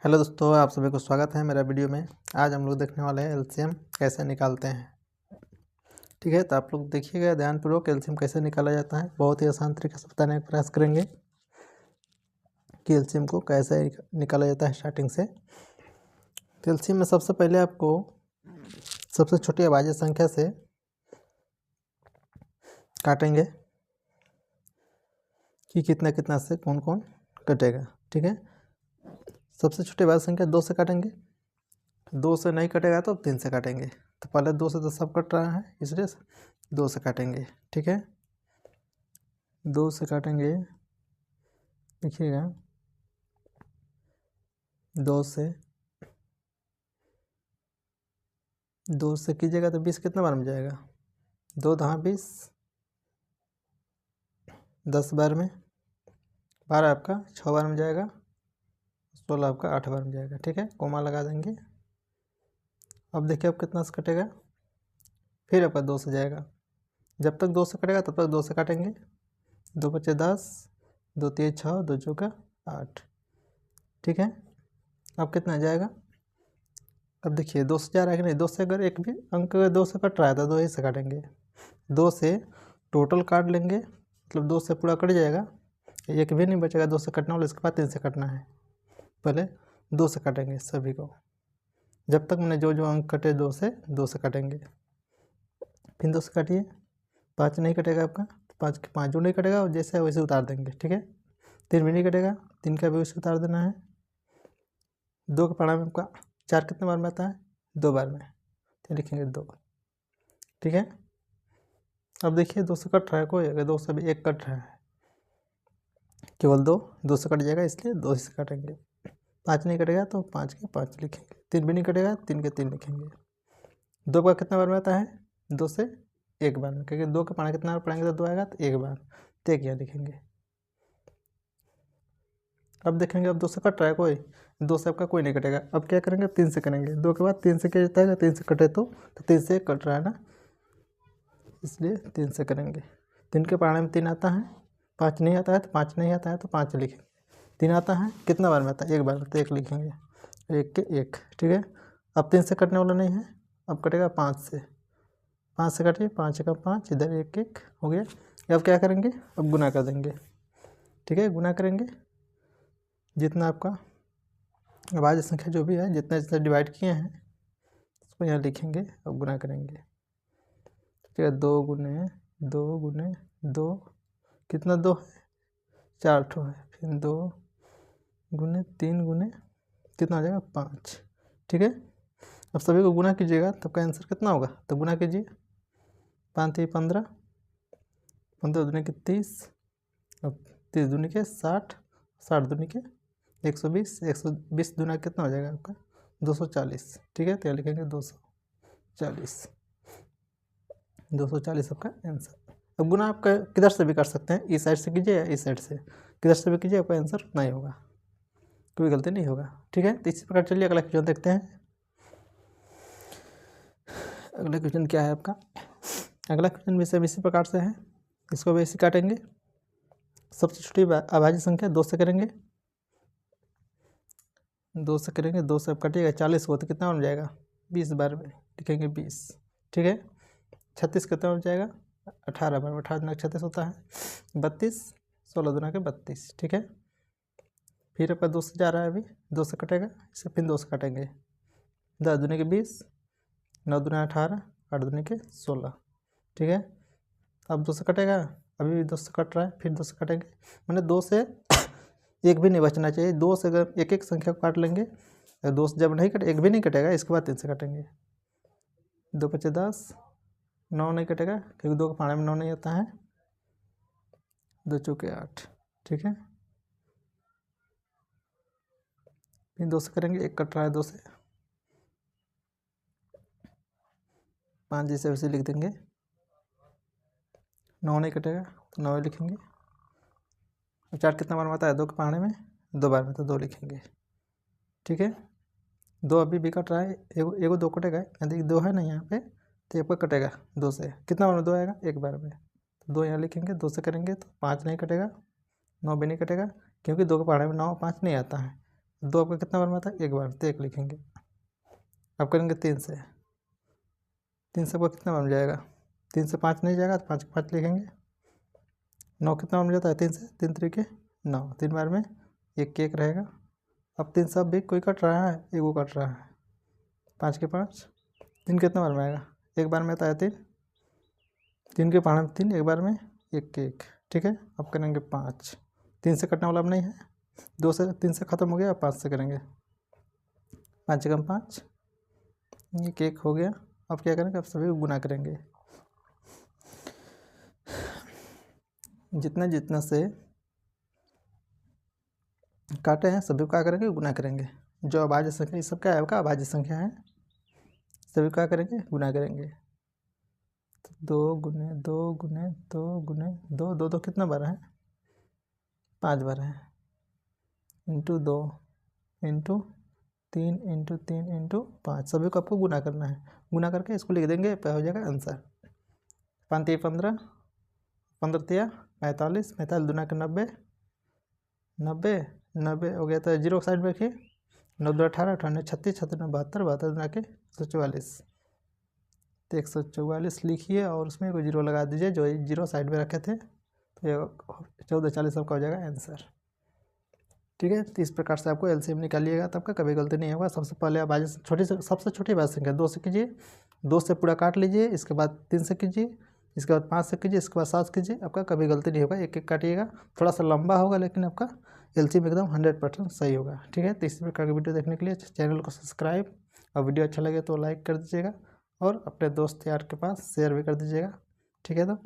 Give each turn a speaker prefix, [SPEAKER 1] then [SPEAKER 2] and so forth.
[SPEAKER 1] Hello दोस्तों, आप सभी को स्वागत है मेरा वीडियो में। आज हम लोग देखने वाले हैं एलसीएम कैसे निकालते हैं। ठीक है, तो आप लोग देखिएगा ध्यानपूर्वक एलसीएम कैसे निकाला जाता है। बहुत ही आसान तरीके से बताने का प्रयास करेंगे कि एलसीएम को कैसे निकाला जाता है स्टार्टिंग से। तो एलसीएम में सबसे पहले आपको सबसे छोटी अभाज्य संख्या से काटेंगे कि कितना कितना से कौन कौन कटेगा। ठीक है, सबसे छोटी अभाज्य संख्या 2 से काटेंगे। 2 से नहीं कटेगा तो 3 से काटेंगे। तो पहले 2 से तो सब कट रहा है, इसलिए 2 से काटेंगे। ठीक है, 2 से काटेंगे। देखिएगा 2 से कीजिएगा तो 20 कितना बार में जाएगा? 2 दहा 20, 10 बार में, 12 आपका 6 बार में जाएगा, 16 आपका 8 बार में जाएगा। ठीक है, कोमा लगा देंगे। अब देखिए अब कितना से कटेगा, फिर आपका 2 से जाएगा। जब तक 2 से कटेगा तब तक 2 से काटेंगे। 2 बचे 10, 2 3 6, 2 चौका 8। ठीक है, अब कितना जाएगा? अब देखिए 2 से जा रहा है कि नहीं? 2 से अगर एक भी अंक 2 से कट रहा है तो 2 ही से काटेंगे। 2 से टोटल काट लेंगे, मतलब 2 से पूरा कट जाएगा, एक भी नहीं बचेगा 2 से कटना वाला। इसके बाद 3 से कटना है। पहले 2 से काटेंगे सभी को, जब तक मैंने जो जो अंक कटे 2 से काटेंगे। फिर 2 से काटिए, 5 नहीं कटेगा आपका, 5 के 5 जो नहीं कटेगा जैसे है वैसे उतार देंगे। ठीक है, 3 भी नहीं कटेगा, 3 का भी वैसे उतार देना है। 2 के पढ़ा में आपका 4 कितने बार में आता है? 2 बार में, तो लिखेंगे 2। ठीक है, अब देखिए 2 से कट रहा है कोई, अगर 2 से भी एक कट रहा है, केवल 2 से कट जाएगा, इसलिए 2 से काटेंगे। 5 नहीं कटेगा तो 5 के 5 लिखेंगे। 3 भी नहीं कटेगा, 3 के 3 लिखेंगे। 2 का कितना बार में आता है? 2 से एक बार में, क्योंकि 2 का पाना कितना बार पढ़ेंगे तो 2 आएगा, तो एक बार, तो एक यहाँ लिखेंगे। अब देखेंगे अब 2 से कट रहा है कोई, 2 से आपका कोई नहीं कटेगा। अब क्या करेंगे? 3 से करेंगे। 2 के बाद 3 से क्या जाता है? 3 से कटे तो 3 से कट रहा है ना, इसलिए 3 से करेंगे। 3 के पढ़ाने में 3 आता है, 5 नहीं आता है तो 5 नहीं आता है तो 5 लिखेंगे। 3 आता है, कितना बार में आता है? एक बार में, तो 1 लिखेंगे। 1 के 1। ठीक है, अब 3 से कटने वाला नहीं है, अब कटेगा 5 से। 5 से कटिए, 5 का 5, इधर 1 1 हो गया। अब क्या करेंगे? अब गुना कर देंगे। ठीक है, गुना करेंगे, जितना आपका अभाज्य संख्या जो भी है, जितना जितना डिवाइड किए हैं उसको यहाँ लिखेंगे। अब गुना करेंगे। ठीक है, 2 गुने 2 कितना? 2 है, 4 ठो है। फिर 2 गुने 3 गुने कितना आ जाएगा? 5। ठीक है, अब सभी को गुना कीजिएगा तब का आंसर कितना होगा? तो गुना कीजिए। 5 3 15, 15 दूनी के 30, अब 30 दूनी के 60, 60 दूनी के 120, 120 दूना कितना हो जाएगा आपका? 240। ठीक है, तो यहाँ लिखेंगे 240 आपका आंसर। अब गुना आप किधर से भी कर सकते हैं, इस साइड से कीजिए या इस साइड से, किधर से भी कीजिए, आपका आंसर नहीं होगा, कोई गलती नहीं होगा। ठीक है, तो इसी प्रकार चलिए अगला क्वेश्चन देखते हैं। अगला क्वेश्चन क्या है आपका? अगला क्वेश्चन भी सब इसी प्रकार से है, इसको भी ऐसे काटेंगे। सबसे छोटी अभाज्य संख्या 2 से करेंगे। 2 से करेंगे, 2 से अब कटिएगा 40 को, तो कितना बन जाएगा? 20 बार में लिखेंगे 20। ठीक है, 36 कितना बन जाएगा? 18 बार में, 18 दुना 36 होता है, 32, 16 दुना के 32। ठीक है, फिर आपका 2 से जा रहा है, अभी 2 से कटेगा, इसे फिर 2 से काटेंगे। 10 दुने के 20, 9 दुना 18, 8 दुने के 16। ठीक है, अब 2 से कटेगा, अभी भी 2 से कट रहा है, फिर 2 से काटेंगे। मैंने 2 से एक भी नहीं बचना चाहिए। 2 से अगर एक एक संख्या को काट लेंगे, 2 से जब नहीं कटे, एक भी नहीं कटेगा, इसके बाद 3 से काटेंगे। 2 बचे 10, 9 नहीं कटेगा, क्योंकि 2 के पाने में 9 नहीं आता है, 2 चौके 8। ठीक है, फिर 2 से करेंगे, एक कट रहा है 2 से, 5 जैसे वैसे लिख देंगे। 9 नहीं कटेगा तो 9 लिखेंगे। 4 कितना बार में आता है? 2 के पढ़ाने में 2 बार में, तो 2 लिखेंगे। ठीक है, 2 अभी भी कट रहा है, एगो 2 कटेगा, यदि 2 है ना यहाँ पे, तो एक बार कटेगा 2 से, कितना बार में? 2 आएगा, एक बार में, तो 2 यहाँ लिखेंगे। 2 से करेंगे तो 5 नहीं कटेगा, 9 भी नहीं कटेगा, क्योंकि 2 के पढ़ाने में 9 5 नहीं आता है, 2 आपका कितना बार में आता है? एक बार, तो 1 लिखेंगे। अब करेंगे 3 से, 3 से आपका कितना बार में जाएगा? 3 से 5 नहीं जाएगा, तो 5 के 5 लिखेंगे। 9 कितना बार में जाता है? 3 से, 3 तरीके 9, 3 बार में 1 के 1 रहेगा। अब 3 से अब भी कोई कट रहा है, एक वो कट रहा है, 5 के 5, 3 कितना बार में आएगा? एक बार में आता है 3, 3 के 5 में 3, एक बार में 1 के 1, ठीक है। अब करेंगे 5, 3 से कटने वाला अब नहीं है, 2 से 3 से ख़त्म हो गया, 5 से करेंगे, 5 एकम 5, 1 1 हो गया। अब क्या करेंगे? अब सभी को गुना करेंगे, जितना जितना से काटे हैं सभी को क्या करेंगे? गुना करेंगे। जो अभाज्य संख्या, ये सब क्या है? आपका अभाज्य संख्या है, सभी को क्या करेंगे? गुना करेंगे। तो 2 गुने 2 गुने 2 गुने 2, 2 कितना बार है? 5 बार है, इंटू 2 इंटू 3 इंटू 3 इंटू 5, सभी को आपको गुना करना है। गुना करके इसको लिख देंगे, हो जाएगा आंसर। 5 3 15, 15 3 45, 45 दूना के 90, 90 90 हो गया। तो 0 साइड में रखिए, 9 2 18, 18 36, 36 72, 72 दूना के 144, तो 144 लिखिए और उसमें कोई 0 लगा दीजिए, जो 0 साइड में रखे थे। तो ये 1440 आपका हो जाएगा आंसर, ठीक है। तो इस प्रकार से आपको एलसीएम निकालिएगा, तो आपका कभी गलती नहीं होगा। सबसे पहले आप सबसे छोटी भाज्य संख्या 2 से कीजिए, 2 से पूरा काट लीजिए, इसके बाद 3 से कीजिए, इसके बाद 5 से कीजिए, इसके बाद 7 से कीजिए, आपका कभी गलती नहीं होगा। एक एक काटिएगा, थोड़ा सा लंबा होगा लेकिन आपका एलसीएम एकदम 100% सही होगा, ठीक है। तो इसी प्रकार की वीडियो देखने के लिए चैनल को सब्सक्राइब, और वीडियो अच्छा लगे तो लाइक कर दीजिएगा, और अपने दोस्त यार के पास शेयर भी कर दीजिएगा, ठीक है। तो